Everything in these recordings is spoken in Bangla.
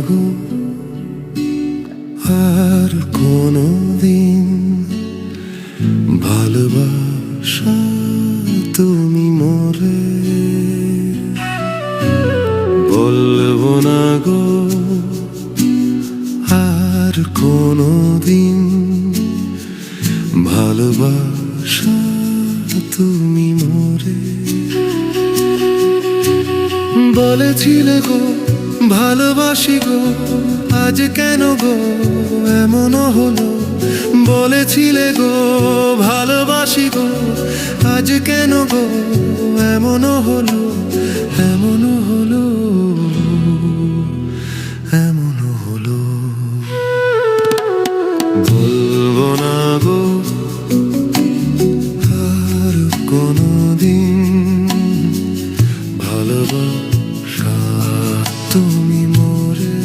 গো আর কোনোদিন ভালোবাসা তুমি মোরে বলবো না গো আর কোনোদিন ভালোবাসা তুমি মোরে বলেছিলে গো ভালোবাসি গো আজ কেন গো এমন হলো বলেছিলে গো ভালোবাসি গো আজ কেন গো এমন হলো এমন হলো এমন হলো বলবো না গো আর কোনোদিন ভালোবাসা তুমি মোরে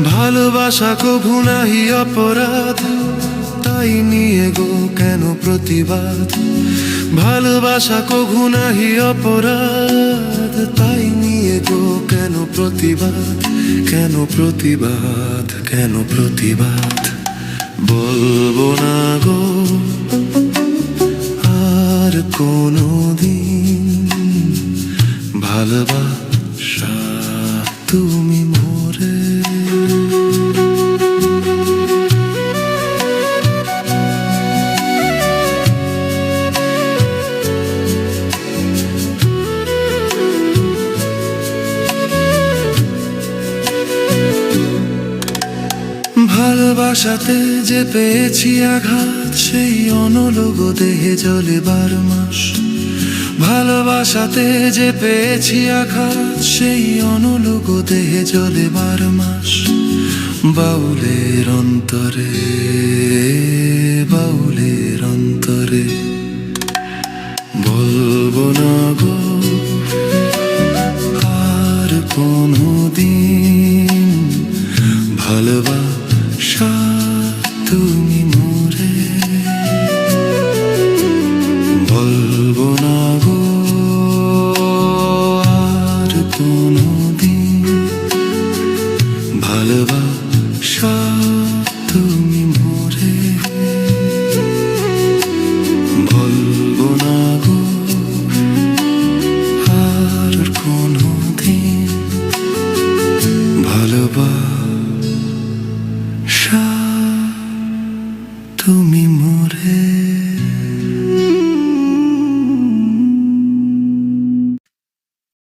ভালোবাসা কভু নাহি অপরাধ তাই নিয়ে গো কেন প্রতিবাদ ভালোবাসা কভু নাহি অপরাধ তাই নিয়ে গো কেন প্রতিবাদ কেন প্রতিবাদ কেন প্রতিবাদ বলবো না গো আর কোনোদিন ভালোবাসা তুমি মোরে ভালোবাসাতে যে পেয়েছি আঘাত সেই অনলোক দেহে জলে 12 মাস ভালোবাসাতে যে পেয়েছি আঘাত সেই অনলোক দেহে জলে 12 মাস বাউলের অন্তরে বাউলের অন্তরে বলবো না গো আর কোনোদিন ভালোবাসা